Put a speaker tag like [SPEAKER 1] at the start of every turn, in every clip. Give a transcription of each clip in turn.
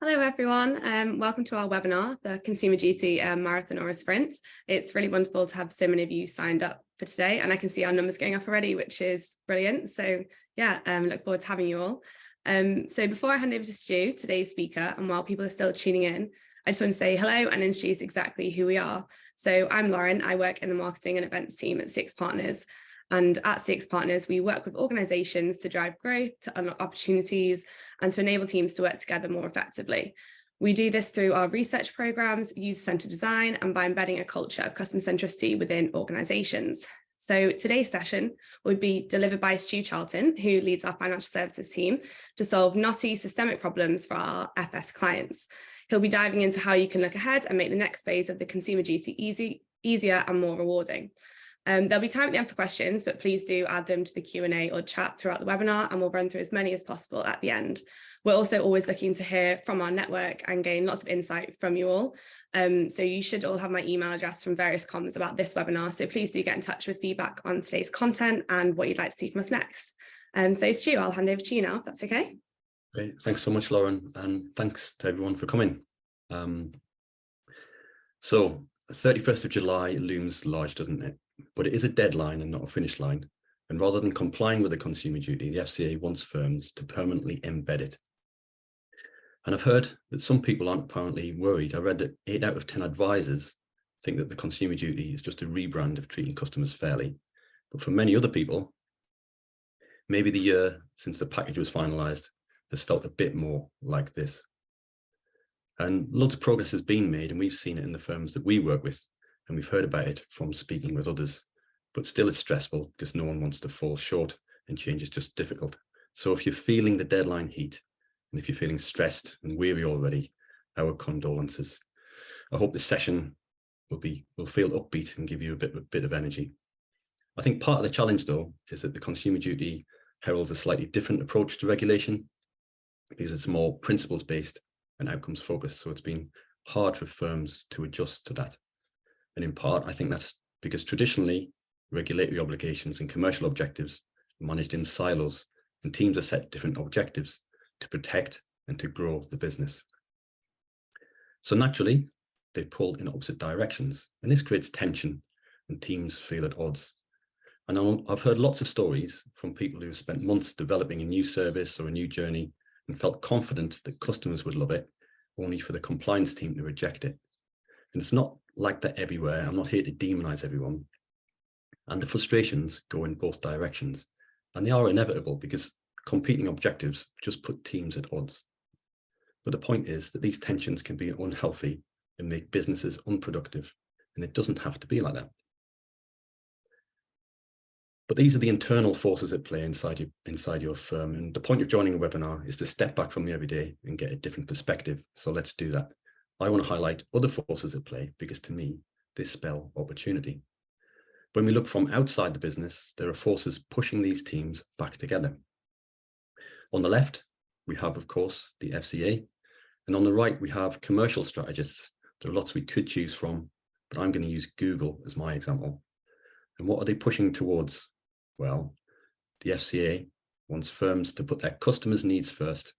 [SPEAKER 1] Hello everyone, welcome to our webinar, the Consumer Duty Marathon or a Sprint. It's really wonderful to have so many of you signed up for today, and I can see our numbers going up already, which is brilliant. So yeah, look forward to having you all. So before I hand over to Stu, today's speaker, and while people are still tuning in, I just want to say hello and introduce exactly who we are. So I'm Lauren, I work in the marketing and events team at Six Partners. And at Six Partners, we work with organizations to drive growth, to unlock opportunities, and to enable teams to work together more effectively. We do this through our research programs, user-centered design, and by embedding a culture of customer centricity within organizations. So today's session will be delivered by Stu Charlton, who leads our financial services team to solve knotty systemic problems for our FS clients. He'll be diving into how you can look ahead and make the next phase of the consumer duty easier and more rewarding. There'll be time at the end for questions, but please do add them to the Q&A or chat throughout the webinar, and we'll run through as many as possible at the end. We're also always looking to hear from our network and gain lots of insight from you all. So you should all have my email address from various comms about this webinar. So please do get in touch with feedback on today's content and what you'd like to see from us next. So Stu, I'll hand over to you now, if that's okay.
[SPEAKER 2] Great. Thanks so much, Lauren, and thanks to everyone for coming. So 31st of July looms large, doesn't it? But it is a deadline and not a finish line. And rather than complying with the consumer duty, the FCA wants firms to permanently embed it. And I've heard that some people aren't apparently worried. I read that 8 out of 10 advisors think that the consumer duty is just a rebrand of treating customers fairly. But for many other people, maybe the year since the package was finalised has felt a bit more like this. And loads of progress has been made, and we've seen it in the firms that we work with. And we've heard about it from speaking with others, but still it's stressful because no one wants to fall short and change is just difficult. So if you're feeling the deadline heat, and if you're feeling stressed and weary already, our condolences. I hope this session will feel upbeat and give you a bit of energy. I think part of the challenge though, is that the consumer duty heralds a slightly different approach to regulation because it's more principles based and outcomes focused. So it's been hard for firms to adjust to that. And in part, I think that's because traditionally, regulatory obligations and commercial objectives are managed in silos, and teams are set different objectives to protect and to grow the business. So naturally, they pull in opposite directions, and this creates tension, and teams feel at odds. And I've heard lots of stories from people who have spent months developing a new service or a new journey and felt confident that customers would love it, only for the compliance team to reject it. And it's not like that everywhere. I'm not here to demonize everyone. And the frustrations go in both directions. And they are inevitable because competing objectives just put teams at odds. But the point is that these tensions can be unhealthy and make businesses unproductive. And it doesn't have to be like that. But these are the internal forces at play inside your firm. And the point of joining a webinar is to step back from the everyday and get a different perspective. So let's do that. I want to highlight other forces at play because to me, they spell opportunity. When we look from outside the business, there are forces pushing these teams back together. On the left, we have, of course, the FCA. And on the right, we have commercial strategists. There are lots we could choose from, but I'm going to use Google as my example. And what are they pushing towards? Well, the FCA wants firms to put their customers' needs first.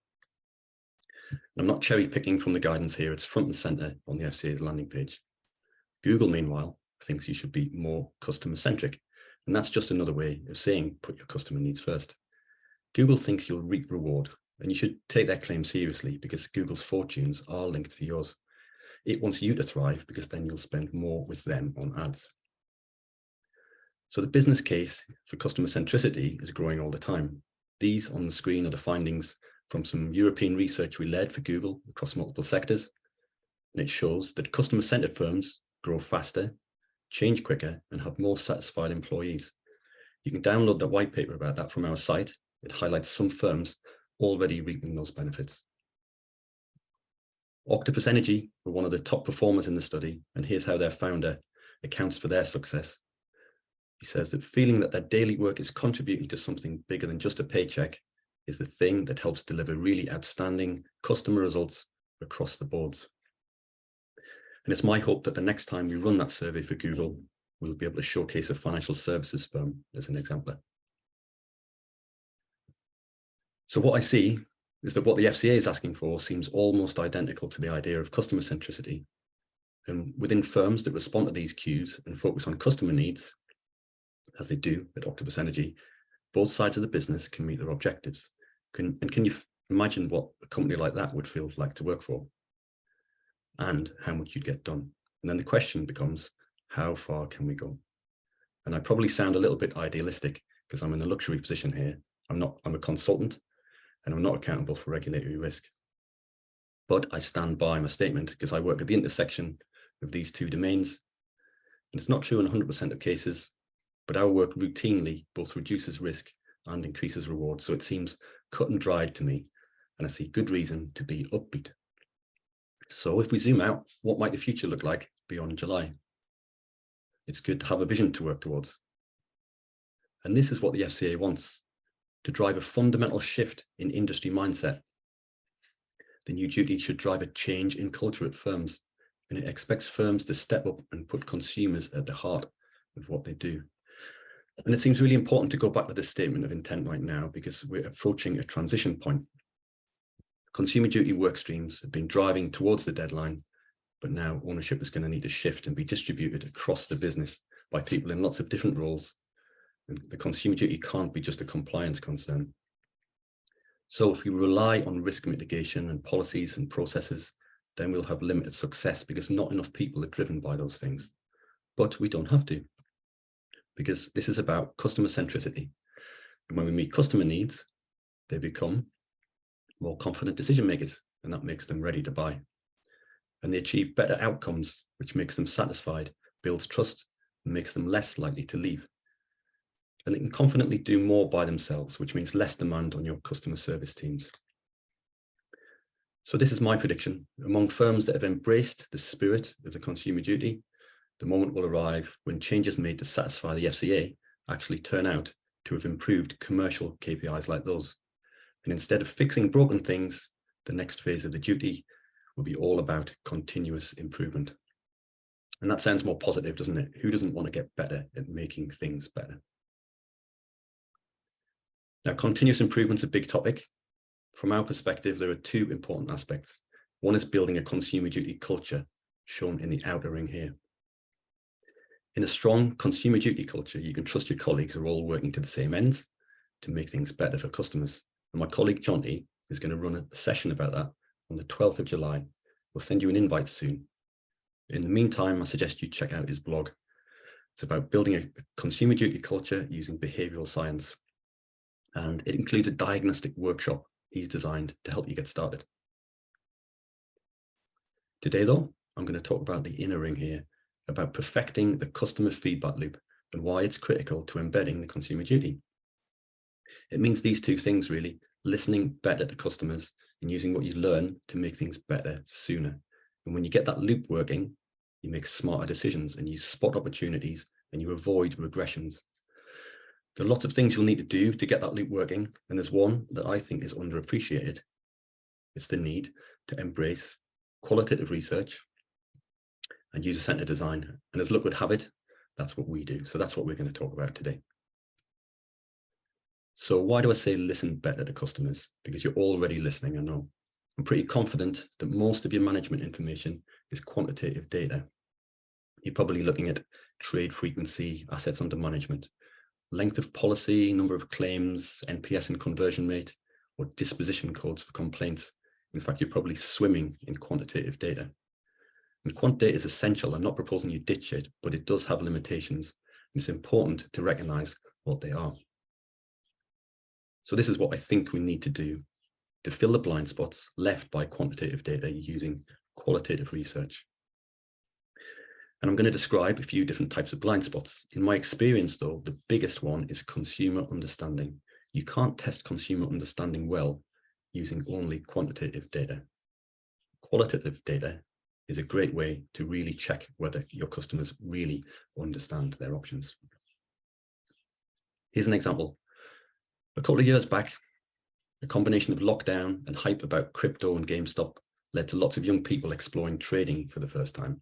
[SPEAKER 2] I'm not cherry picking from the guidance here, it's front and center on the FCA's landing page. Google, meanwhile, thinks you should be more customer centric. And that's just another way of saying put your customer needs first. Google thinks you'll reap reward, and you should take that claim seriously because Google's fortunes are linked to yours. It wants you to thrive because then you'll spend more with them on ads. So the business case for customer centricity is growing all the time. These on the screen are the findings from some European research we led for Google across multiple sectors. And it shows that customer-centered firms grow faster, change quicker, and have more satisfied employees. You can download the white paper about that from our site. It highlights some firms already reaping those benefits. Octopus Energy were one of the top performers in the study, and here's how their founder accounts for their success. He says that feeling that their daily work is contributing to something bigger than just a paycheck is the thing that helps deliver really outstanding customer results across the boards. And it's my hope that the next time we run that survey for Google, we'll be able to showcase a financial services firm as an exemplar. So what I see is that what the FCA is asking for seems almost identical to the idea of customer centricity. And within firms that respond to these cues and focus on customer needs, as they do at Octopus Energy, both sides of the business can meet their objectives. Can you imagine what a company like that would feel like to work for? And how much you'd get done? And then the question becomes, how far can we go? And I probably sound a little bit idealistic because I'm in a luxury position here. I'm a consultant and I'm not accountable for regulatory risk. But I stand by my statement because I work at the intersection of these two domains. And it's not true in 100% of cases, but our work routinely both reduces risk and increases reward. So it seems cut and dried to me, and I see good reason to be upbeat. So if we zoom out, what might the future look like beyond July? It's good to have a vision to work towards. And this is what the FCA wants, to drive a fundamental shift in industry mindset. The new duty should drive a change in culture at firms, and it expects firms to step up and put consumers at the heart of what they do. And it seems really important to go back to this statement of intent right now because we're approaching a transition point. Consumer duty work streams have been driving towards the deadline, but now ownership is going to need to shift and be distributed across the business by people in lots of different roles. And the consumer duty can't be just a compliance concern. So if we rely on risk mitigation and policies and processes, then we'll have limited success because not enough people are driven by those things. But we don't have to, because this is about customer centricity. And when we meet customer needs, they become more confident decision makers, and that makes them ready to buy. And they achieve better outcomes, which makes them satisfied, builds trust, and makes them less likely to leave. And they can confidently do more by themselves, which means less demand on your customer service teams. So this is my prediction. Among firms that have embraced the spirit of the consumer duty, the moment will arrive when changes made to satisfy the FCA actually turn out to have improved commercial KPIs like those. And instead of fixing broken things, the next phase of the duty will be all about continuous improvement. And that sounds more positive, doesn't it? Who doesn't want to get better at making things better? Now, continuous improvement's a big topic. From our perspective, there are two important aspects. One is building a consumer duty culture, shown in the outer ring here. In a strong consumer duty culture, you can trust your colleagues are all working to the same ends to make things better for customers. And my colleague, Jonty, is going to run a session about that on the 12th of July. We'll send you an invite soon. In the meantime, I suggest you check out his blog. It's about building a consumer duty culture using behavioral science. And it includes a diagnostic workshop he's designed to help you get started. Today, though, I'm going to talk about the inner ring here, about perfecting the customer feedback loop and why it's critical to embedding the consumer duty. It means these two things, really: listening better to customers and using what you learn to make things better sooner. And when you get that loop working, you make smarter decisions and you spot opportunities and you avoid regressions. There are lots of things you'll need to do to get that loop working, and there's one that I think is underappreciated. It's the need to embrace qualitative research and user-centered design. And as luck would have it, that's what we do. So that's what we're going to talk about today. So why do I say listen better to customers? Because you're already listening, I know. I'm pretty confident that most of your management information is quantitative data. You're probably looking at trade frequency, assets under management, length of policy, number of claims, NPS and conversion rate, or disposition codes for complaints. In fact, you're probably swimming in quantitative data. And quant data is essential. I'm not proposing you ditch it, but it does have limitations. It's important to recognize what they are. So this is what I think we need to do to fill the blind spots left by quantitative data using qualitative research. And I'm going to describe a few different types of blind spots. In my experience, though, the biggest one is consumer understanding. You can't test consumer understanding well using only quantitative data. Qualitative data is a great way to really check whether your customers really understand their options. Here's an example. A couple of years back, a combination of lockdown and hype about crypto and GameStop led to lots of young people exploring trading for the first time.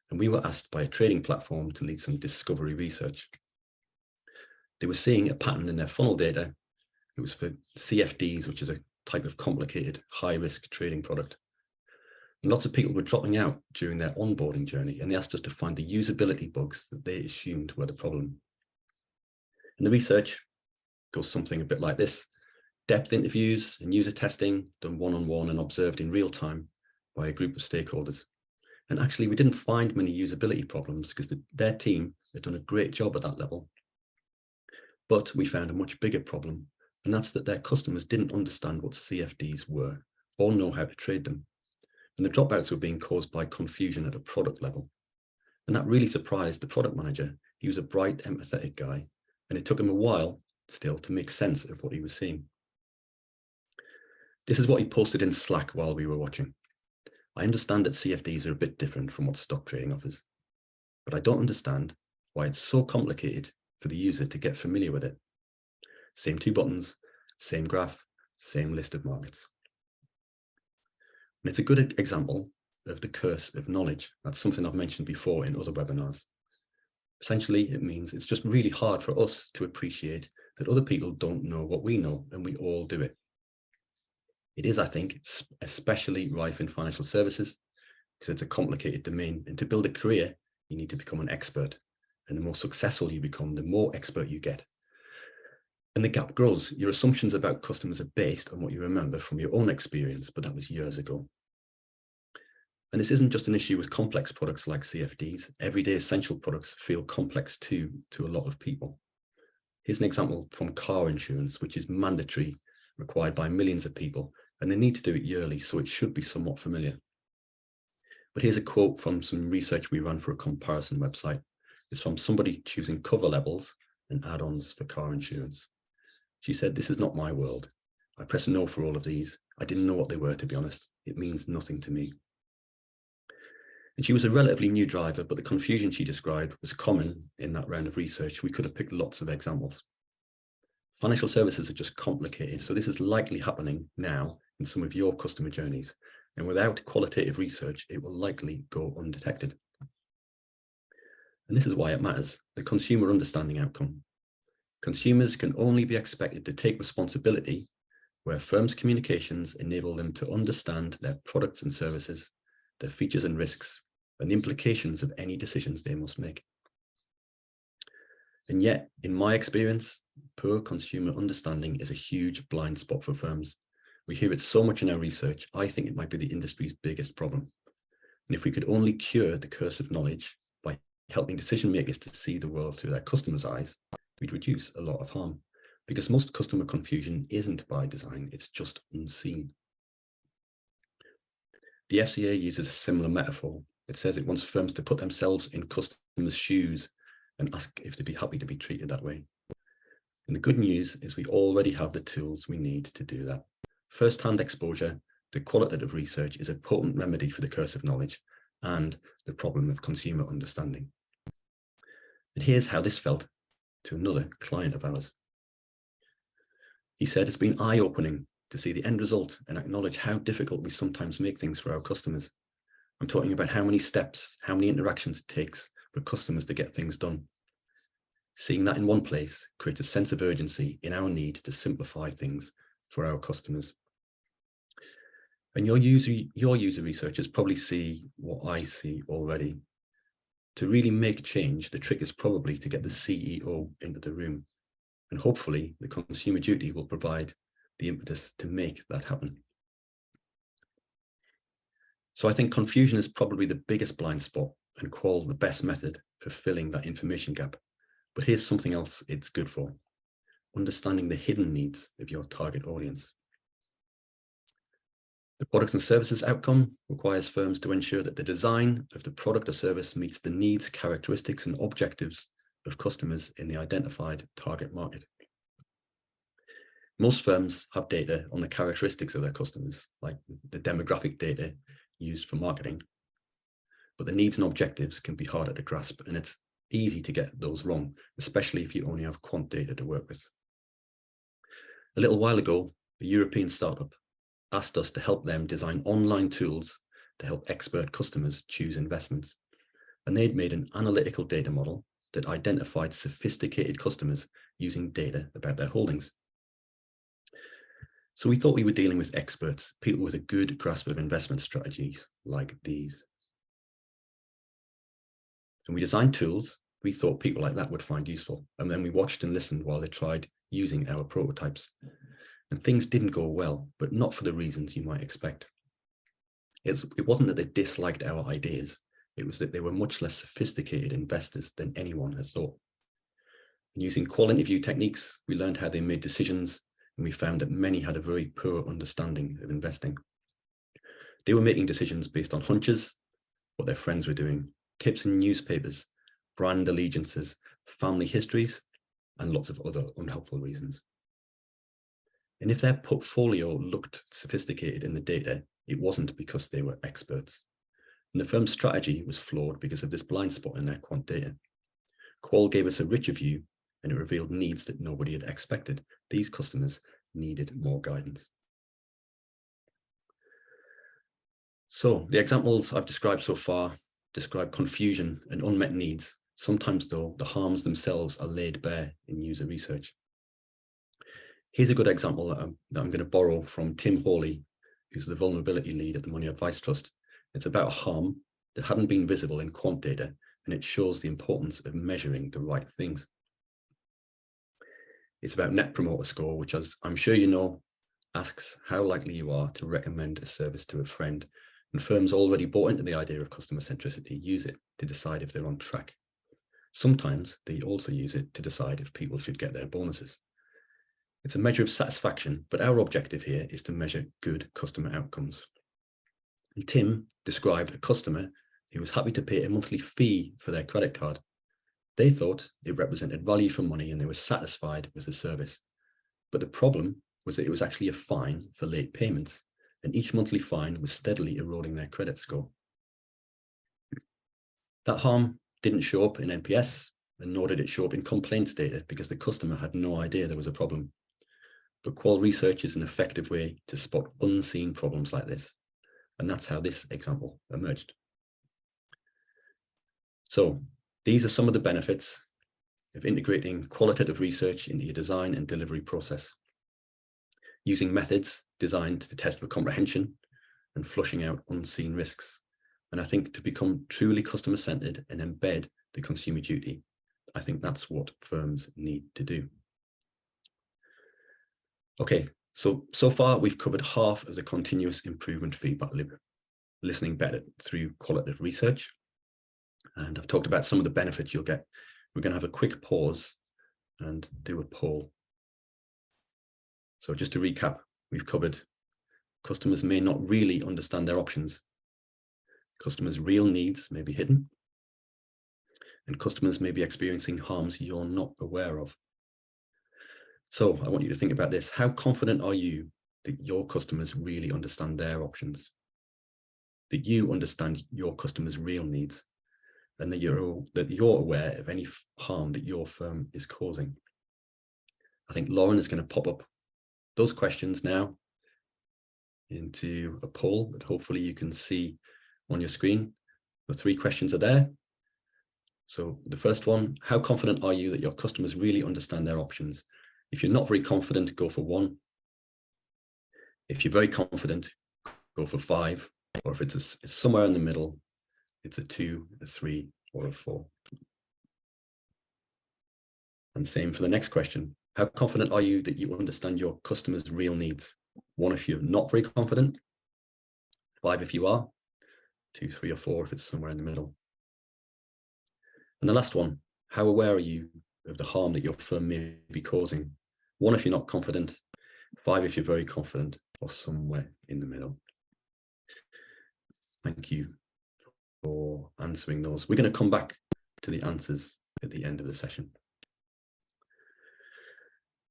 [SPEAKER 2] And we were asked by a trading platform to lead some discovery research. They were seeing a pattern in their funnel data. It was for CFDs, which is a type of complicated, high-risk trading product. And lots of people were dropping out during their onboarding journey, and they asked us to find the usability bugs that they assumed were the problem. And the research goes something a bit like this: depth interviews and user testing done one-on-one and observed in real time by a group of stakeholders. And actually, we didn't find many usability problems because their team had done a great job at that level. But we found a much bigger problem, and that's that their customers didn't understand what CFDs were or know how to trade them. And the dropouts were being caused by confusion at a product level. And that really surprised the product manager. He was a bright, empathetic guy, and it took him a while still to make sense of what he was seeing. This is what he posted in Slack while we were watching. I understand that CFDs are a bit different from what stock trading offers, but I don't understand why it's so complicated for the user to get familiar with it. Same 2 buttons, same graph, same list of markets. And it's a good example of the curse of knowledge. That's something I've mentioned before in other webinars. Essentially, it means it's just really hard for us to appreciate that other people don't know what we know, and we all do it. It is, I think, especially rife in financial services because it's a complicated domain. And to build a career, you need to become an expert. And the more successful you become, the more expert you get. And the gap grows. Your assumptions about customers are based on what you remember from your own experience, but that was years ago. And this isn't just an issue with complex products like CFDs. Everyday essential products feel complex too to a lot of people. Here's an example from car insurance, which is mandatory, required by millions of people, and they need to do it yearly, so it should be somewhat familiar. But here's a quote from some research we ran for a comparison website. It's from somebody choosing cover levels and add-ons for car insurance. She said, "This is not my world. I press no for all of these. I didn't know what they were, to be honest. It means nothing to me." And she was a relatively new driver, but the confusion she described was common in that round of research. We could have picked lots of examples. Financial services are just complicated, so this is likely happening now in some of your customer journeys. And without qualitative research, it will likely go undetected. And this is why it matters, the consumer understanding outcome. Consumers can only be expected to take responsibility where firms' communications enable them to understand their products and services, their features and risks, and the implications of any decisions they must make. And yet, in my experience, poor consumer understanding is a huge blind spot for firms. We hear it so much in our research, I think it might be the industry's biggest problem. And if we could only cure the curse of knowledge by helping decision makers to see the world through their customers' eyes, we'd reduce a lot of harm. Because most customer confusion isn't by design, it's just unseen. The FCA uses a similar metaphor. It says it wants firms to put themselves in customers' shoes and ask if they'd be happy to be treated that way. And the good news is we already have the tools we need to do that. First-hand exposure to qualitative research is a potent remedy for the curse of knowledge and the problem of consumer understanding. And here's how this felt to another client of ours. He said, "It's been eye-opening to see the end result and acknowledge how difficult we sometimes make things for our customers. I'm talking about how many steps, how many interactions it takes for customers to get things done. Seeing that in one place creates a sense of urgency in our need to simplify things for our customers." And your user researchers probably see what I see already. To really make change, the trick is probably to get the CEO into the room. And hopefully the consumer duty will provide the impetus to make that happen. So I think confusion is probably the biggest blind spot and qual the best method for filling that information gap. But here's something else it's good for: understanding the hidden needs of your target audience. The products and services outcome requires firms to ensure that the design of the product or service meets the needs, characteristics, and objectives of customers in the identified target market. Most firms have data on the characteristics of their customers, like the demographic data used for marketing. But the needs and objectives can be harder to grasp, and it's easy to get those wrong, especially if you only have quant data to work with. A little while ago, a European startup asked us to help them design online tools to help expert customers choose investments. And they'd made an analytical data model that identified sophisticated customers using data about their holdings. So we thought we were dealing with experts, people with a good grasp of investment strategies like these. And we designed tools we thought people like that would find useful. And then we watched and listened while they tried using our prototypes. And things didn't go well, but not for the reasons you might expect. It wasn't that they disliked our ideas. It was that they were much less sophisticated investors than anyone had thought. And using qual interview techniques, we learned how they made decisions, and we found that many had a very poor understanding of investing. They were making decisions based on hunches, what their friends were doing, tips in newspapers, brand allegiances, family histories, and lots of other unhelpful reasons. And if their portfolio looked sophisticated in the data, it wasn't because they were experts. And the firm's strategy was flawed because of this blind spot in their quant data. Qual gave us a richer view, and it revealed needs that nobody had expected. These customers needed more guidance. So the examples I've described so far describe confusion and unmet needs. Sometimes, though, the harms themselves are laid bare in user research. Here's a good example that I'm going to borrow from Tim Hawley, who's the vulnerability lead at the Money Advice Trust. It's about a harm that hadn't been visible in quant data, and it shows the importance of measuring the right things. It's about Net Promoter Score, which, as I'm sure you know, asks how likely you are to recommend a service to a friend. And firms already bought into the idea of customer centricity use it to decide if they're on track. Sometimes they also use it to decide if people should get their bonuses. It's a measure of satisfaction, but our objective here is to measure good customer outcomes. And Tim described a customer who was happy to pay a monthly fee for their credit card. They thought it represented value for money and they were satisfied with the service. But the problem was that it was actually a fine for late payments, and each monthly fine was steadily eroding their credit score. That harm didn't show up in NPS, and nor did it show up in complaints data because the customer had no idea there was a problem. But qual research is an effective way to spot unseen problems like this, and that's how this example emerged. So these are some of the benefits of integrating qualitative research into your design and delivery process, using methods designed to test for comprehension and flushing out unseen risks. And I think to become truly customer-centered and embed the consumer duty, I think that's what firms need to do. Okay, so far we've covered half of the continuous improvement feedback loop, listening better through qualitative research. And I've talked about some of the benefits you'll get. We're going to have a quick pause and do a poll. So just to recap, we've covered customers may not really understand their options. Customers' real needs may be hidden. And customers may be experiencing harms you're not aware of. So I want you to think about this. How confident are you that your customers really understand their options? That you understand your customers' real needs? And that you're aware of any harm that your firm is causing? I think Lauren is going to pop up those questions now into a poll that hopefully you can see on your screen. The 3 questions are there. So the first one, how confident are you that your customers really understand their options? If you're not very confident, go for 1. If you're very confident, go for 5. Or if it's somewhere in the middle, it's a 2, a 3, or a 4. And same for the next question. How confident are you that you understand your customers' real needs? 1 if you're not very confident, 5 if you are, 2, 3, or 4 if it's somewhere in the middle. And the last one, how aware are you of the harm that your firm may be causing? 1 if you're not confident, 5 if you're very confident, or somewhere in the middle. Thank you for answering those. We're going to come back to the answers at the end of the session.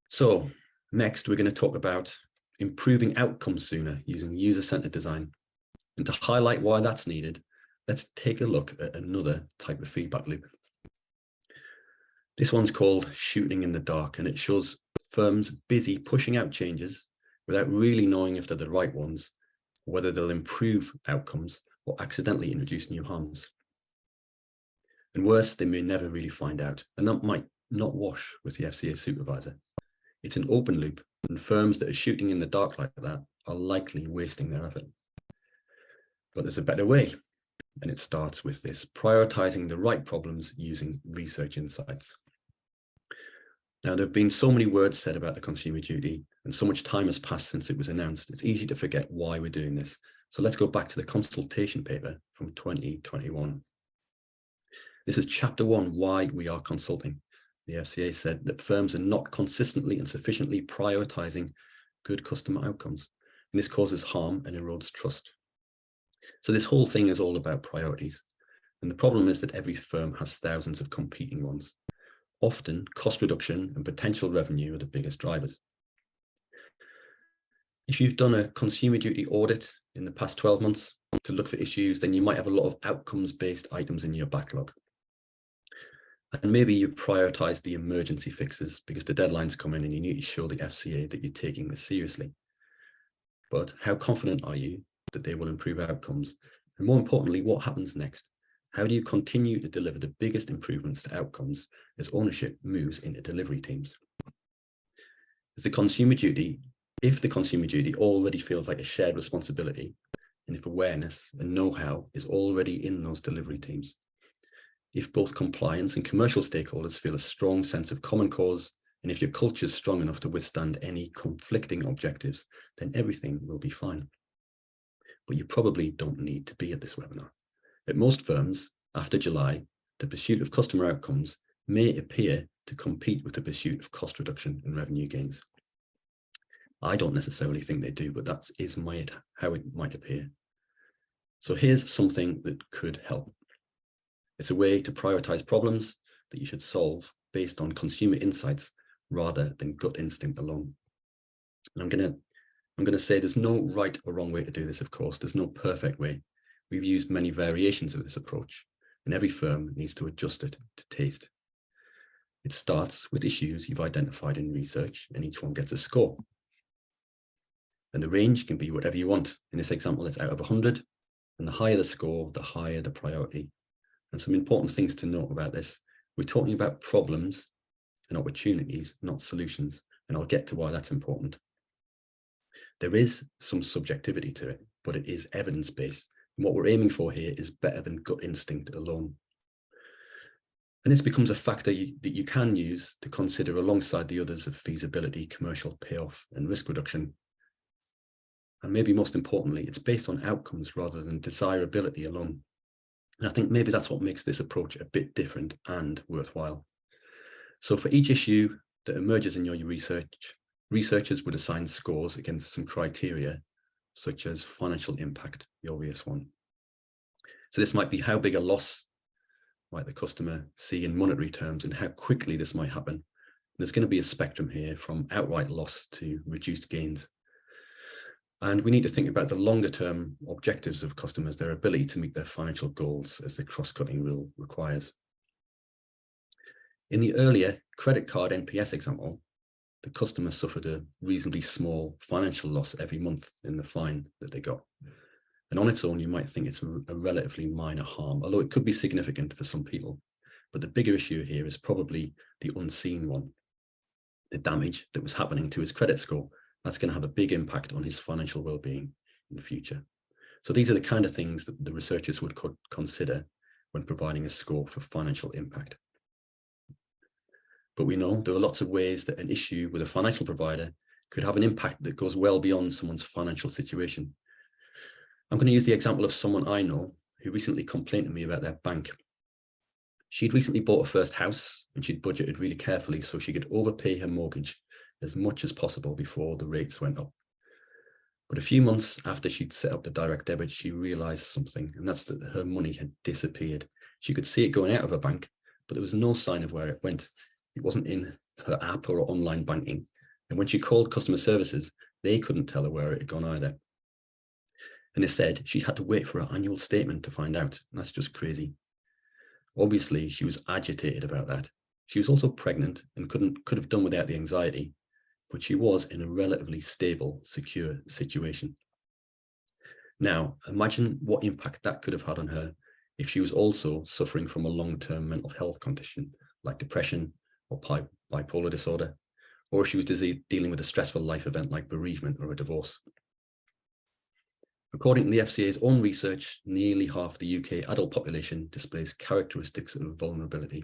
[SPEAKER 2] So next, we're going to talk about improving outcomes sooner using user-centered design. And to highlight why that's needed, let's take a look at another type of feedback loop. This one's called shooting in the dark, and it shows firms busy pushing out changes without really knowing if they're the right ones, or whether they'll improve outcomes or accidentally introduce new harms. And worse, they may never really find out, and that might not wash with the FCA supervisor. It's an open loop And firms that are shooting in the dark like that are likely wasting their effort. But there's a better way, and it starts with this: prioritizing the right problems using research insights. Now, there have been so many words said about the Consumer Duty, and so much time has passed since it was announced, it's easy to forget why we're doing this. So let's go back to the consultation paper from 2021. This is chapter 1, why we are consulting. The FCA said that firms are not consistently and sufficiently prioritizing good customer outcomes, and this causes harm and erodes trust. So this whole thing is all about priorities. And the problem is that every firm has thousands of competing ones. Often, cost reduction and potential revenue are the biggest drivers. If you've done a Consumer Duty audit in the past 12 months to look for issues, then you might have a lot of outcomes-based items in your backlog. And maybe you prioritize the emergency fixes because the deadlines come in and you need to show the FCA that you're taking this seriously. But how confident are you that they will improve outcomes? And more importantly, what happens next? How do you continue to deliver the biggest improvements to outcomes as ownership moves into delivery teams? If the Consumer Duty already feels like a shared responsibility, and if awareness and know-how is already in those delivery teams, if both compliance and commercial stakeholders feel a strong sense of common cause, and if your culture is strong enough to withstand any conflicting objectives, then everything will be fine. But you probably don't need to be at this webinar. At most firms, after July, the pursuit of customer outcomes may appear to compete with the pursuit of cost reduction and revenue gains. I don't necessarily think they do, but that is how it might appear. So here's something that could help. It's a way to prioritize problems that you should solve based on consumer insights rather than gut instinct alone. And I'm going to say there's no right or wrong way to do this, of course. There's no perfect way. We've used many variations of this approach, and every firm needs to adjust it to taste. It starts with issues you've identified in research, and each one gets a score. And the range can be whatever you want. In this example, it's out of 100, and the higher the score, the higher the priority. And some important things to note about this: we're talking about problems and opportunities, not solutions, and I'll get to why that's important. There is some subjectivity to it, but it is evidence-based. And what we're aiming for here is better than gut instinct alone. And this becomes a factor that you can use to consider alongside the others of feasibility, commercial payoff, and risk reduction. And maybe most importantly, it's based on outcomes rather than desirability alone. And I think maybe that's what makes this approach a bit different and worthwhile. So for each issue that emerges in your research, researchers would assign scores against some criteria, such as financial impact, the obvious one. So this might be how big a loss might the customer see in monetary terms and how quickly this might happen. There's going to be a spectrum here from outright loss to reduced gains. And we need to think about the longer term objectives of customers, their ability to meet their financial goals as the cross-cutting rule requires. In the earlier credit card NPS example, the customer suffered a reasonably small financial loss every month in the fine that they got. And on its own, you might think it's a relatively minor harm, although it could be significant for some people. But the bigger issue here is probably the unseen one, the damage that was happening to his credit score. That's going to have a big impact on his financial well-being in the future. So these are the kind of things that the researchers would consider when providing a score for financial impact. But we know there are lots of ways that an issue with a financial provider could have an impact that goes well beyond someone's financial situation. I'm going to use the example of someone I know who recently complained to me about their bank. She'd recently bought her first house and she'd budgeted really carefully so she could overpay her mortgage as much as possible before the rates went up. But a few months after she'd set up the direct debit, she realized something, and that's that her money had disappeared. She could see it going out of her bank, but there was no sign of where it went. It wasn't in her app or online banking. And when she called customer services, they couldn't tell her where it had gone either. And they said she had to wait for her annual statement to find out. And that's just crazy. Obviously, she was agitated about that. She was also pregnant and could have done without the anxiety, but she was in a relatively stable, secure situation. Now, imagine what impact that could have had on her if she was also suffering from a long-term mental health condition like depression or bipolar disorder, or if she was dealing with a stressful life event like bereavement or a divorce. According to the FCA's own research, nearly half the UK adult population displays characteristics of vulnerability.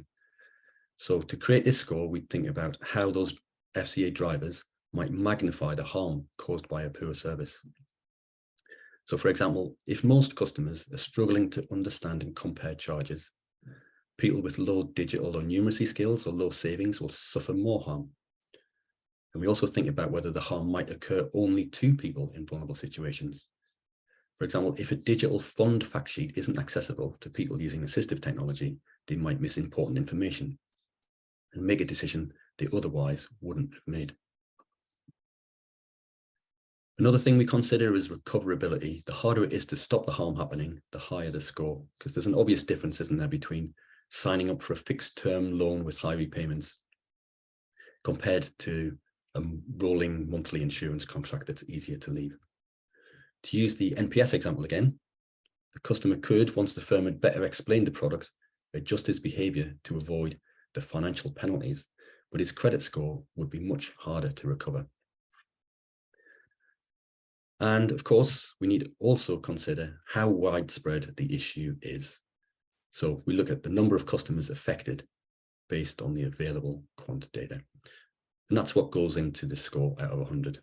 [SPEAKER 2] So to create this score, we think about how those FCA drivers might magnify the harm caused by a poor service. So for example, if most customers are struggling to understand and compare charges, people with low digital or numeracy skills or low savings will suffer more harm. And we also think about whether the harm might occur only to people in vulnerable situations. For example, if a digital fund fact sheet isn't accessible to people using assistive technology, they might miss important information and make a decision they otherwise wouldn't have made. Another thing we consider is recoverability. The harder it is to stop the harm happening, the higher the score, because there's an obvious difference, isn't there, between signing up for a fixed term loan with high repayments compared to a rolling monthly insurance contract that's easier to leave. To use the NPS example again, the customer could, once the firm had better explained the product, adjust his behavior to avoid the financial penalties, but his credit score would be much harder to recover. And of course, we need to also consider how widespread the issue is. So we look at the number of customers affected based on the available quant data. And that's what goes into the score out of 100.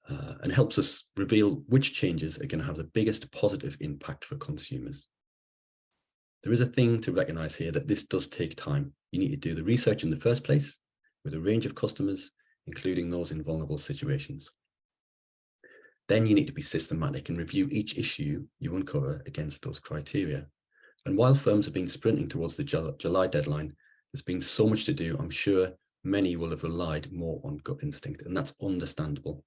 [SPEAKER 2] And helps us reveal which changes are going to have the biggest positive impact for consumers. There is a thing to recognize here that this does take time. You need to do the research in the first place with a range of customers, including those in vulnerable situations. Then you need to be systematic and review each issue you uncover against those criteria. And while firms have been sprinting towards the July deadline, there's been so much to do. I'm sure many will have relied more on gut instinct, and that's understandable.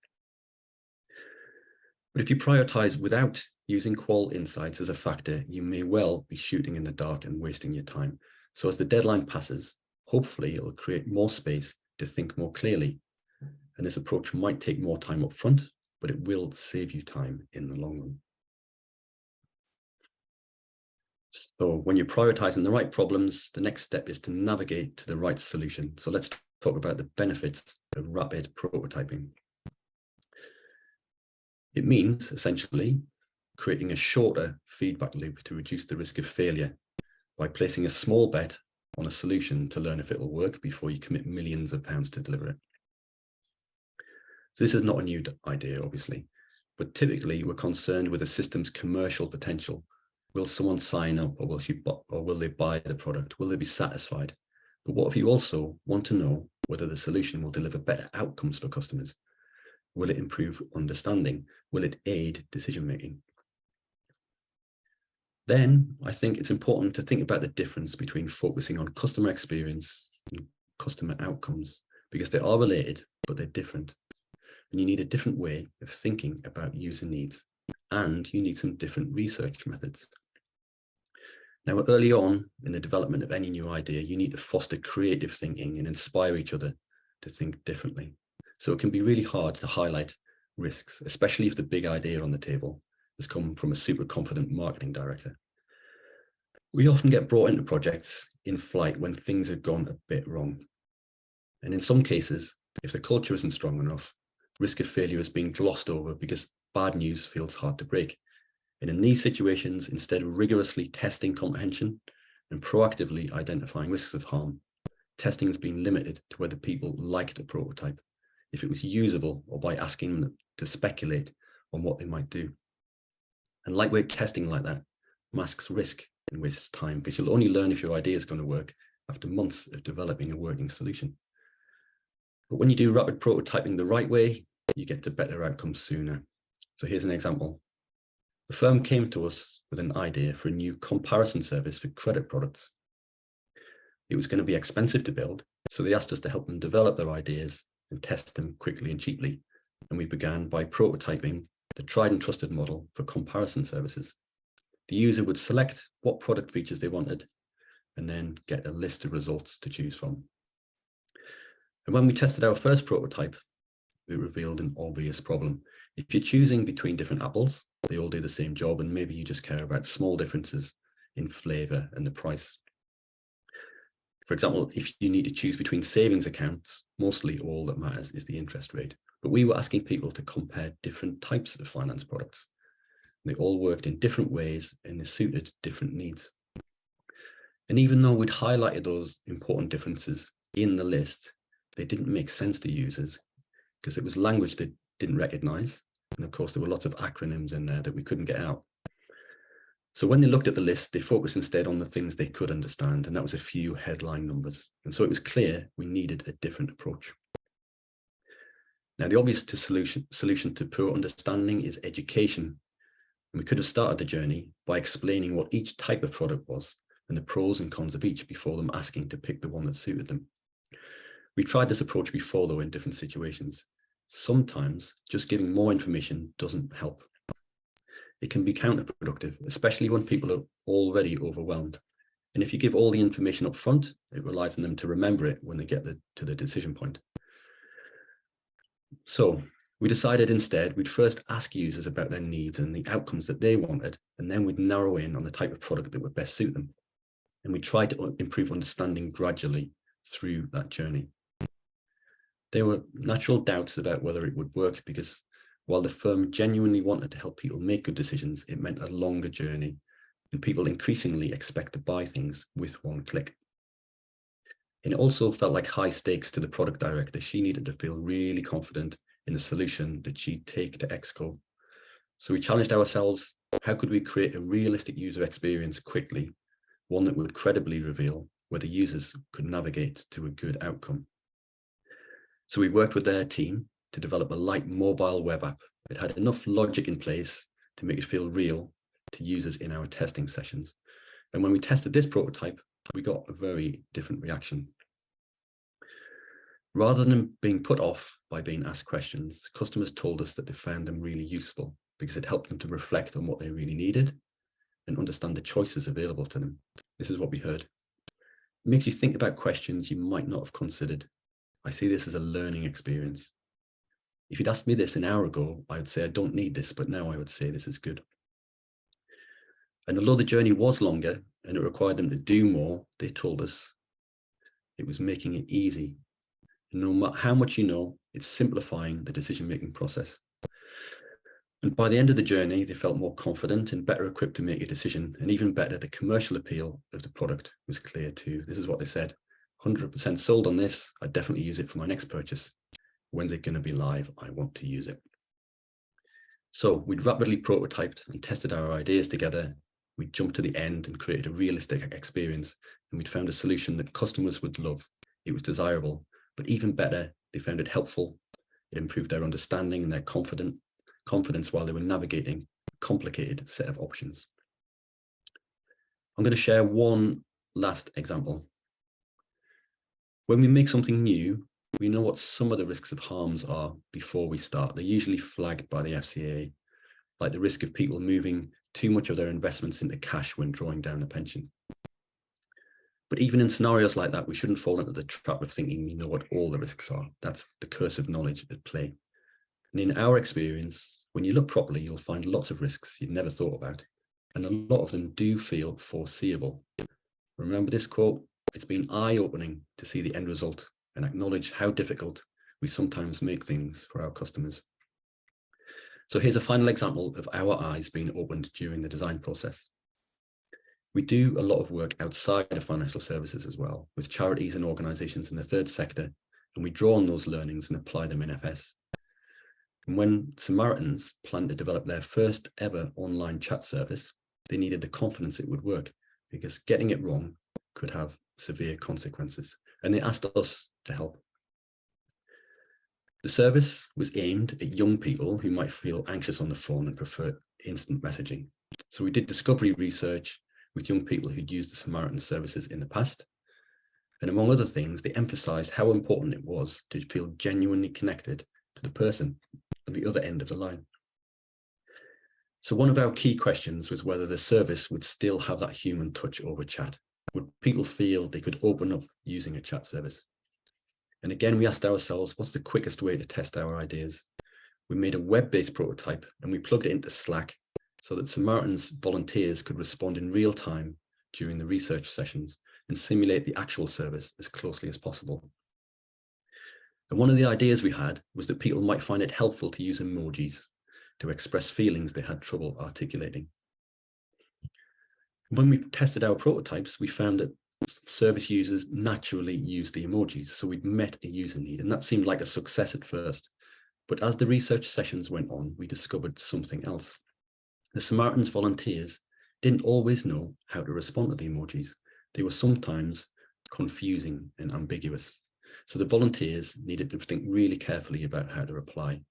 [SPEAKER 2] But if you prioritize without using qual insights as a factor, you may well be shooting in the dark and wasting your time. So as the deadline passes, hopefully it'll create more space to think more clearly. And this approach might take more time up front, but it will save you time in the long run. So when you're prioritizing the right problems, the next step is to navigate to the right solution. So let's talk about the benefits of rapid prototyping. It means essentially creating a shorter feedback loop to reduce the risk of failure by placing a small bet on a solution to learn if it will work before you commit millions of pounds to deliver it. So this is not a new idea, obviously, but typically we're concerned with a system's commercial potential. Will someone sign up, or will they buy the product? Will they be satisfied? But what if you also want to know whether the solution will deliver better outcomes for customers? Will it improve understanding? Will it aid decision-making? Then I think it's important to think about the difference between focusing on customer experience and customer outcomes, because they are related, but they're different. And you need a different way of thinking about user needs, and you need some different research methods. Now, early on in the development of any new idea, you need to foster creative thinking and inspire each other to think differently. So it can be really hard to highlight risks, especially if the big idea on the table has come from a super confident marketing director. We often get brought into projects in flight when things have gone a bit wrong. And in some cases, if the culture isn't strong enough, risk of failure is being glossed over because bad news feels hard to break. And in these situations, instead of rigorously testing comprehension and proactively identifying risks of harm, testing has been limited to whether people liked a prototype, if it was usable, or by asking them to speculate on what they might do. And lightweight testing like that masks risk and wastes time, because you'll only learn if your idea is going to work after months of developing a working solution. But when you do rapid prototyping the right way, you get to better outcomes sooner. So here's an example. The firm came to us with an idea for a new comparison service for credit products. It was going to be expensive to build, so they asked us to help them develop their ideas and test them quickly and cheaply. And we began by prototyping the tried and trusted model for comparison services. The user would select what product features they wanted and then get a list of results to choose from. And when we tested our first prototype, it revealed an obvious problem. If you're choosing between different apples, they all do the same job, and maybe you just care about small differences in flavor and the price. For example, if you need to choose between savings accounts, mostly all that matters is the interest rate. But we were asking people to compare different types of finance products. They all worked in different ways and they suited different needs. And even though we'd highlighted those important differences in the list, they didn't make sense to users because it was language they didn't recognize. And of course, there were lots of acronyms in there that we couldn't get out. So when they looked at the list, they focused instead on the things they could understand, and that was a few headline numbers. And so it was clear we needed a different approach. Now, the obvious solution to poor understanding is education. And we could have started the journey by explaining what each type of product was and the pros and cons of each before them asking to pick the one that suited them. We tried this approach before, though, in different situations. Sometimes just giving more information doesn't help. It can be counterproductive, especially when people are already overwhelmed. And if you give all the information up front, it relies on them to remember it when they get to the decision point. So we decided instead we'd first ask users about their needs and the outcomes that they wanted, and then we'd narrow in on the type of product that would best suit them. And we tried to improve understanding gradually through that journey. There were natural doubts about whether it would work because while the firm genuinely wanted to help people make good decisions, it meant a longer journey, and people increasingly expect to buy things with one click. And it also felt like high stakes to the product director. She needed to feel really confident in the solution that she'd take to Exco. So we challenged ourselves, how could we create a realistic user experience quickly, one that would credibly reveal whether users could navigate to a good outcome? So we worked with their team to develop a light mobile web app that had enough logic in place to make it feel real to users in our testing sessions. And when we tested this prototype, we got a very different reaction. Rather than being put off by being asked questions, customers told us that they found them really useful because it helped them to reflect on what they really needed and understand the choices available to them. This is what we heard. It makes you think about questions you might not have considered. I see this as a learning experience. If you'd asked me this an hour ago, I would say I don't need this, but now I would say this is good. And although the journey was longer and it required them to do more, they told us it was making it easy. And no matter how much you know, it's simplifying the decision-making process. And by the end of the journey, they felt more confident and better equipped to make a decision. And even better, the commercial appeal of the product was clear too. This is what they said: 100% sold on this. I definitely use it for my next purchase. When's it going to be live? I want to use it. So we'd rapidly prototyped and tested our ideas together. We jumped to the end and created a realistic experience. And we'd found a solution that customers would love. It was desirable, but even better, they found it helpful. It improved their understanding and their confidence while they were navigating a complicated set of options. I'm going to share one last example. When we make something new, we know what some of the risks of harms are before we start. They're usually flagged by the FCA, like the risk of people moving too much of their investments into cash when drawing down a pension. But even in scenarios like that, we shouldn't fall into the trap of thinking we know what all the risks are. That's the curse of knowledge at play. And in our experience, when you look properly, you'll find lots of risks you'd never thought about. And a lot of them do feel foreseeable. Remember this quote: it's been eye-opening to see the end result and acknowledge how difficult we sometimes make things for our customers. So here's a final example of our eyes being opened during the design process. We do a lot of work outside of financial services as well, with charities and organizations in the third sector, and we draw on those learnings and apply them in FS. And when Samaritans planned to develop their first ever online chat service, they needed the confidence it would work, because getting it wrong could have severe consequences. And they asked us to help. The service was aimed at young people who might feel anxious on the phone and prefer instant messaging. So we did discovery research with young people who'd used the Samaritan services in the past. And among other things, they emphasized how important it was to feel genuinely connected to the person at the other end of the line. So one of our key questions was whether the service would still have that human touch over chat. Would people feel they could open up using a chat service? And again, we asked ourselves, what's the quickest way to test our ideas? We made a web-based prototype and we plugged it into Slack so that Samaritan's volunteers could respond in real time during the research sessions. and simulate the actual service as closely as possible. And one of the ideas we had was that people might find it helpful to use emojis to express feelings they had trouble articulating. When we tested our prototypes, we found that service users naturally use the emojis, so we'd met a user need, and that seemed like a success at first. But as the research sessions went on, we discovered something else. The Samaritans volunteers didn't always know how to respond to the emojis. They were sometimes confusing and ambiguous. So the volunteers needed to think really carefully about how to reply.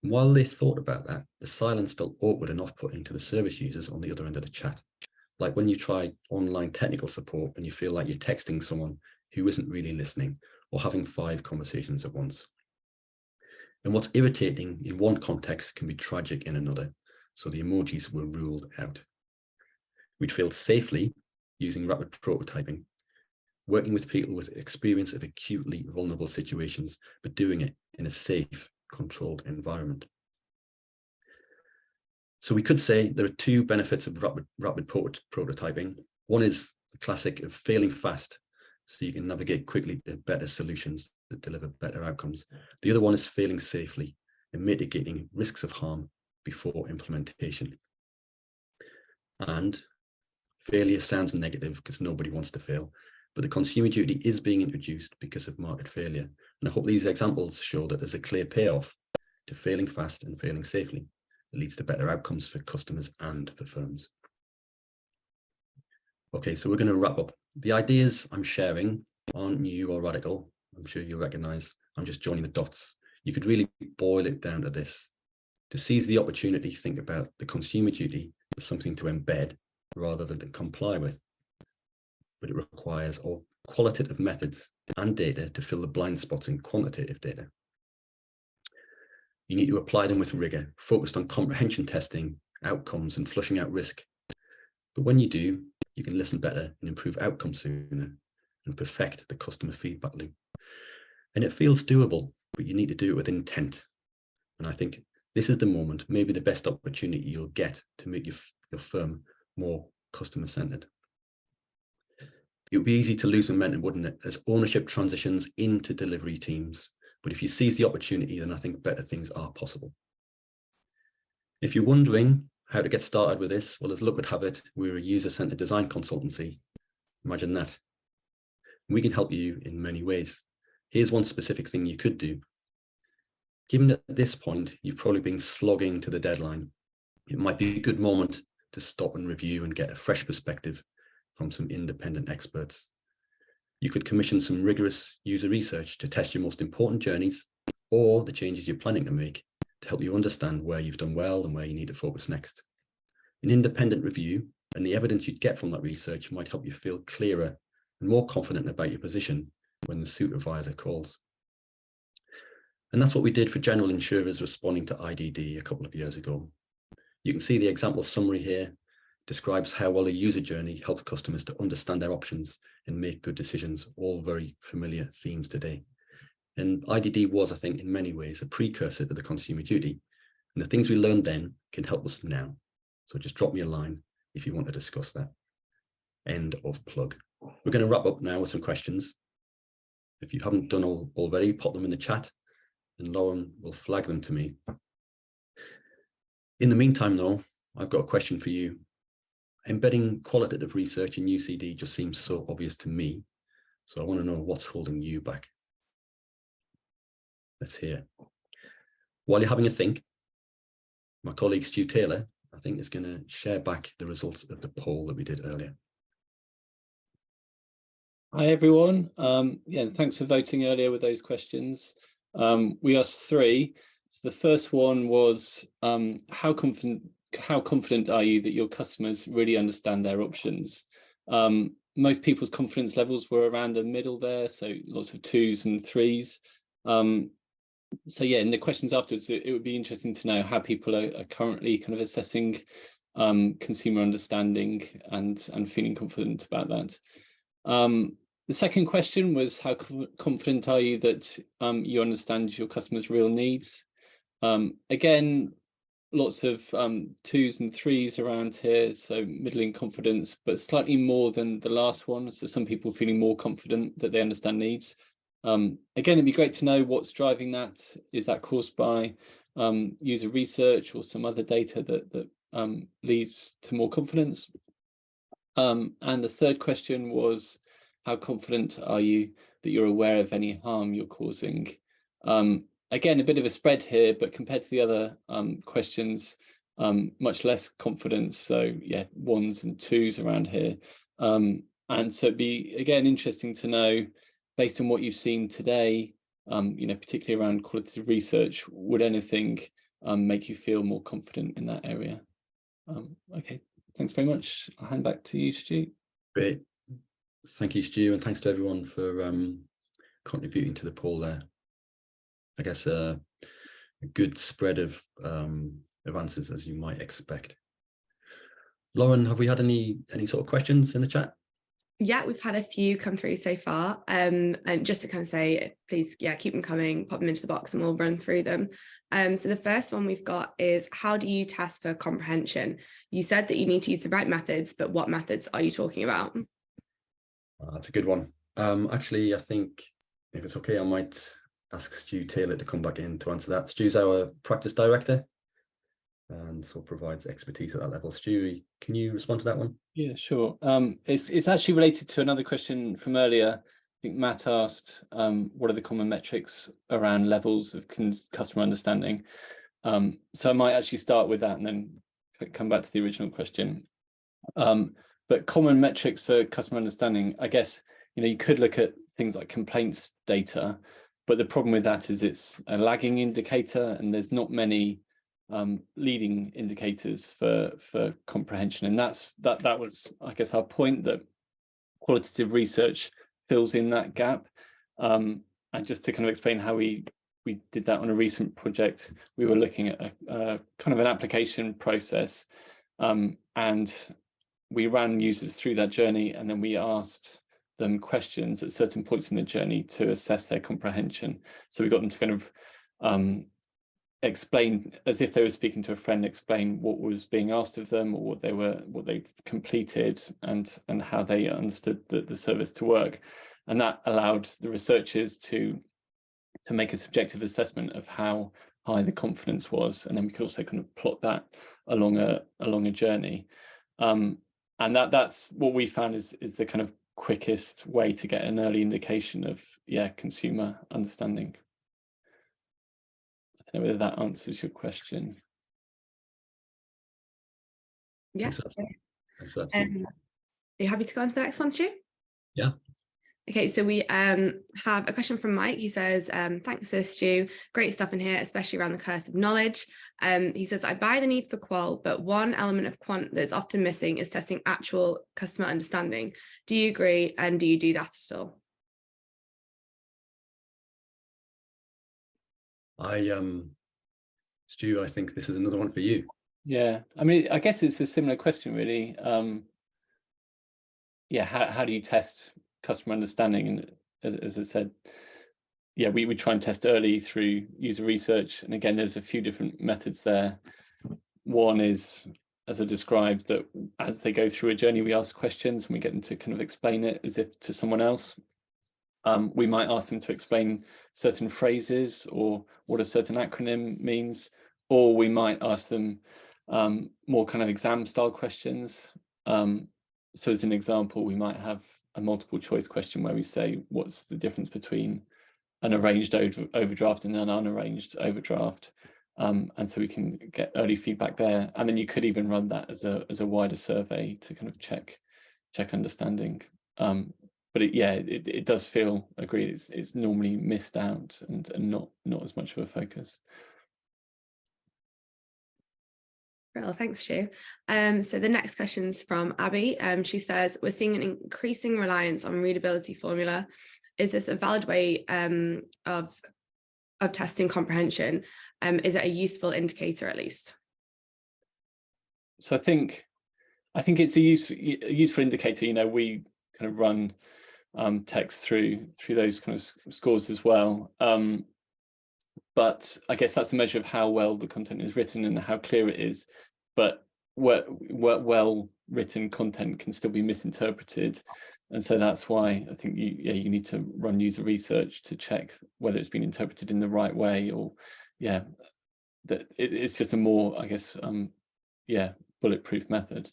[SPEAKER 2] And while they thought about that, the silence felt awkward and off-putting to the service users on the other end of the chat. Like when you try online technical support and you feel like you're texting someone who isn't really listening, or having 5 conversations at once. And what's irritating in one context can be tragic in another. So the emojis were ruled out. We'd failed safely using rapid prototyping, working with people with experience of acutely vulnerable situations, but doing it in a safe, controlled environment. So we could say there are 2 benefits of rapid prototyping. One is the classic of failing fast, so you can navigate quickly to better solutions that deliver better outcomes. The other one is failing safely and mitigating risks of harm before implementation. And failure sounds negative because nobody wants to fail, but the consumer duty is being introduced because of market failure. And I hope these examples show that there's a clear payoff to failing fast and failing safely. It leads to better outcomes for customers and for firms. Okay, so we're going to wrap up. The ideas I'm sharing aren't new or radical. I'm sure you'll recognize I'm just joining the dots. You could really boil it down to this. To seize the opportunity, think about the consumer duty as something to embed rather than to comply with. But it requires all qualitative methods and data to fill the blind spots in quantitative data. You need to apply them with rigor, focused on comprehension testing, outcomes, and flushing out risk. But when you do, you can listen better and improve outcomes sooner and perfect the customer feedback loop. And it feels doable, but you need to do it with intent. And I think this is the moment, maybe the best opportunity you'll get to make your firm more customer-centered. It would be easy to lose momentum, wouldn't it, as ownership transitions into delivery teams. But if you seize the opportunity, then I think better things are possible. If you're wondering how to get started with this, well, as luck would have it, we're a user-centered design consultancy. Imagine that. We can help you in many ways. Here's one specific thing you could do. Given at this point, you've probably been slogging to the deadline, it might be a good moment to stop and review and get a fresh perspective from some independent experts. You could commission some rigorous user research to test your most important journeys or the changes you're planning to make to help you understand where you've done well and where you need to focus next. An independent review and the evidence you'd get from that research might help you feel clearer and more confident about your position when the supervisor calls. And that's what we did for general insurers responding to IDD a couple of years ago. You can see the example summary here describes how well a user journey helps customers to understand their options and make good decisions, all very familiar themes today. And IDD was, I think, in many ways a precursor to the consumer duty. And the things we learned then can help us now. So just drop me a line if you want to discuss that. End of plug. We're going to wrap up now with some questions. If you haven't done already, pop them in the chat and Lauren will flag them to me. In the meantime, though, I've got a question for you. Embedding qualitative research in UCD just seems so obvious to me. So I want to know what's holding you back. Let's hear. While you're having a think, my colleague Stu Taylor, I think, is going to share back the results of the poll that we did earlier.
[SPEAKER 3] Hi, everyone. Thanks for voting earlier with those questions. We asked 3. So the first one was, how confident are you that your customers really understand their options? Most people's confidence levels were around the middle there, so lots of 2s and 3s. So yeah, in the questions afterwards, it would be interesting to know how people are currently kind of assessing consumer understanding and feeling confident about that. The second question was, how confident are you that you understand your customers' real needs? Again, lots of 2s and 3s around here, so middling confidence, but slightly more than the last one. So some people feeling more confident that they understand needs. Again, it'd be great to know what's driving that. Is that caused by user research or some other data that leads to more confidence? And the third question was, how confident are you that you're aware of any harm you're causing? Again, a bit of a spread here, but compared to the other questions, much less confidence. So yeah, 1s and 2s around here. And so it'd be, again, interesting to know, based on what you've seen today, particularly around qualitative research, would anything make you feel more confident in that area? Okay, thanks very much. I'll hand back to you, Stu.
[SPEAKER 2] Great. Thank you, Stu, and thanks to everyone for contributing to the poll there. I guess a good spread of answers, as you might expect. Lauren, have we had any sort of questions in the chat?
[SPEAKER 1] Yeah, we've had a few come through so far. And just to kind of say, please, yeah, keep them coming, pop them into the box and we'll run through them. So the first one we've got is, how do you test for comprehension? You said that you need to use the right methods, but what methods are you talking about?
[SPEAKER 2] That's a good one. Actually, I think if it's okay, I might ask Stu Taylor to come back in to answer that. Stu's our practice director and so provides expertise at that level. Stu, can you respond to that one?
[SPEAKER 3] Yeah, sure. It's actually related to another question from earlier. I think Matt asked, what are the common metrics around levels of customer understanding? So I might actually start with that and then come back to the original question. But common metrics for customer understanding, I guess, you could look at things like complaints data, but the problem with that is it's a lagging indicator and there's not many leading indicators for comprehension. And that was, I guess, our point, that qualitative research fills in that gap. And just to kind of explain how we did that on a recent project, we were looking at a kind of an application process, and we ran users through that journey, and then we asked them questions at certain points in the journey to assess their comprehension. So we got them to kind of explain, as if they were speaking to a friend, explain what was being asked of them, or what they've completed, and how they understood the service to work. And that allowed the researchers to make a subjective assessment of how high the confidence was, and then we could also kind of plot that along a journey. And that's what we found is the kind of quickest way to get an early indication of consumer understanding. I don't know whether that answers your question.
[SPEAKER 1] Yeah.
[SPEAKER 2] Thanks for that,
[SPEAKER 1] Are you happy to go on to the next one, Stu?
[SPEAKER 2] Yeah.
[SPEAKER 1] Okay, so we have a question from Mike. He says, thanks, Stu. Great stuff in here, especially around the curse of knowledge. He says, I buy the need for qual, but one element of quant that's often missing is testing actual customer understanding. Do you agree? And do you do that at all?
[SPEAKER 2] Stu, I think this is another one for you.
[SPEAKER 3] Yeah, I mean, I guess it's a similar question, really. How do you test customer understanding? And as I said, we try and test early through user research. And again, there's a few different methods there. One is, as I described, that as they go through a journey, we ask questions and we get them to kind of explain it as if to someone else. We might ask them to explain certain phrases or what a certain acronym means, or we might ask them more kind of exam style questions. So as an example, we might have a multiple choice question where we say, what's the difference between an arranged overdraft and an unarranged overdraft? And so we can get early feedback there. And then you could even run that as a wider survey to kind of check understanding. But it does feel, agreed, it's normally missed out and not as much of a focus.
[SPEAKER 1] Well, thanks, Stu. So the next question's from Abby. She says, we're seeing an increasing reliance on readability formula. Is this a valid way of testing comprehension? Is it a useful indicator at least?
[SPEAKER 3] So I think it's a useful indicator. We kind of run text through those kind of scores as well. but I guess that's a measure of how well the content is written and how clear it is. But well written content can still be misinterpreted, and so that's why I think you need to run user research to check whether it's been interpreted in the right way, or that it's just a more, I guess, bulletproof method.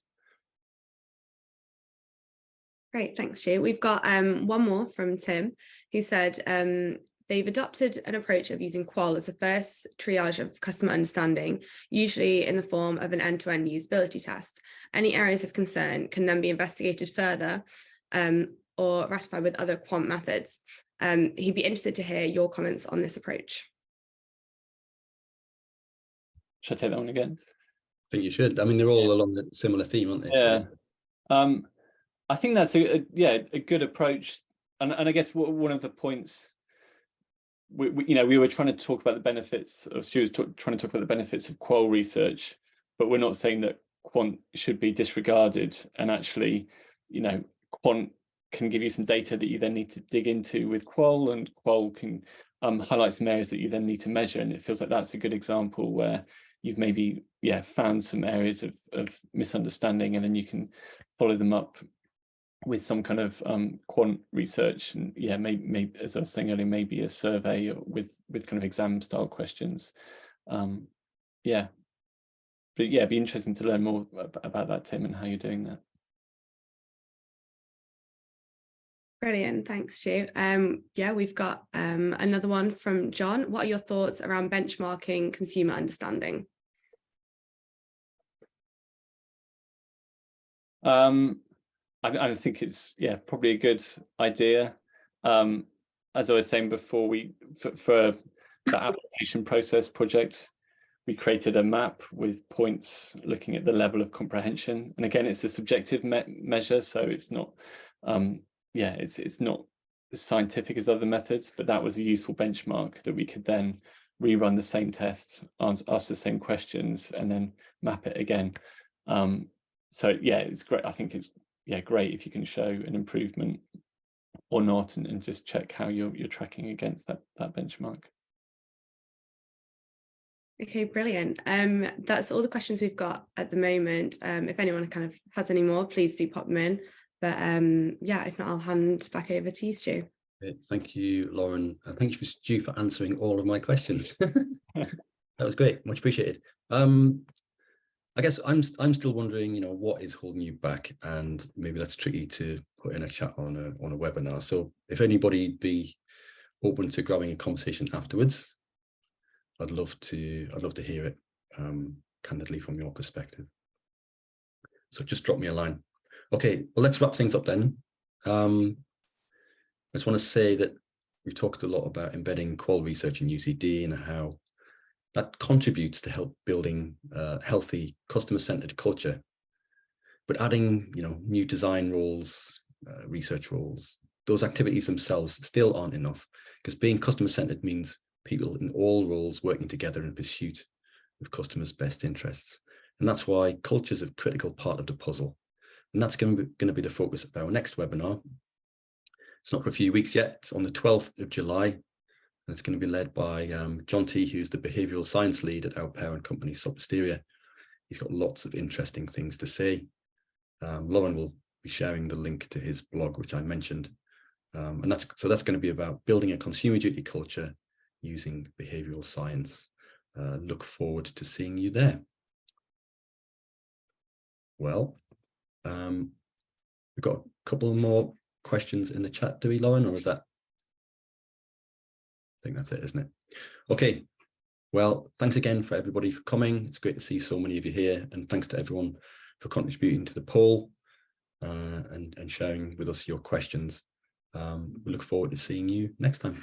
[SPEAKER 1] Great, thanks, Stu. We've got one more from Tim, who said they've adopted an approach of using qual as a first triage of customer understanding, usually in the form of an end-to-end usability test. Any areas of concern can then be investigated further or ratified with other quant methods. He'd be interested to hear your comments on this approach.
[SPEAKER 3] Should I take that one again?
[SPEAKER 2] I think you should. I mean, they're all along a similar theme, aren't they?
[SPEAKER 3] Yeah. So. I think that's a good approach, and I guess one of the points we were trying to talk about the benefits of Stu was trying to talk about the benefits of qual research, but we're not saying that quant should be disregarded. And actually, quant can give you some data that you then need to dig into with qual, and qual can highlight some areas that you then need to measure. And it feels like that's a good example where you've maybe found some areas of misunderstanding, and then you can follow them up with some kind of quant research, and maybe, as I was saying earlier, maybe a survey with kind of exam style questions. But it'd be interesting to learn more about that, Tim, and how you're doing that.
[SPEAKER 1] Brilliant, thanks, Stu. We've got another one from John. What are your thoughts around benchmarking consumer understanding?
[SPEAKER 3] I think it's probably a good idea. As I was saying before, for the application process project, we created a map with points looking at the level of comprehension. And again, it's a subjective measure, so it's not it's not as scientific as other methods, but that was a useful benchmark that we could then rerun the same test, ask the same questions, and then map it again. So it's great. I think it's great if you can show an improvement or not, and just check how you're tracking against that benchmark.
[SPEAKER 1] Okay, brilliant. That's all the questions we've got at the moment. If anyone kind of has any more, please do pop them in. But if not, I'll hand back over to you, Stu.
[SPEAKER 2] Thank you, Lauren. Thank you, Stu, for answering all of my questions. That was great. Much appreciated. I guess I'm still wondering, what is holding you back, and maybe that's tricky to put in a chat on a webinar. So if anybody be open to grabbing a conversation afterwards, I'd love to hear it candidly from your perspective. So just drop me a line. Okay, well, let's wrap things up then. I just want to say that we've talked a lot about embedding qual research in UCD and how that contributes to help building a healthy customer-centered culture. But adding, new design roles, research roles, those activities themselves still aren't enough, because being customer-centered means people in all roles working together in pursuit of customers' best interests. And that's why culture is a critical part of the puzzle. And that's going to be the focus of our next webinar. It's not for a few weeks yet. It's on the 12th of July. And it's going to be led by John T, who's the behavioral science lead at our parent company, Soprasteria. He's got lots of interesting things to say. Lauren will be sharing the link to his blog, which I mentioned. And that's going to be about building a consumer duty culture using behavioral science. Look forward to seeing you there. Well, we've got a couple more questions in the chat, do we, Lauren, or is that? I think that's it, isn't it? Okay. Well, thanks again for everybody for coming. It's great to see so many of you here, and thanks to everyone for contributing to the poll and sharing with us your questions. We look forward to seeing you next time.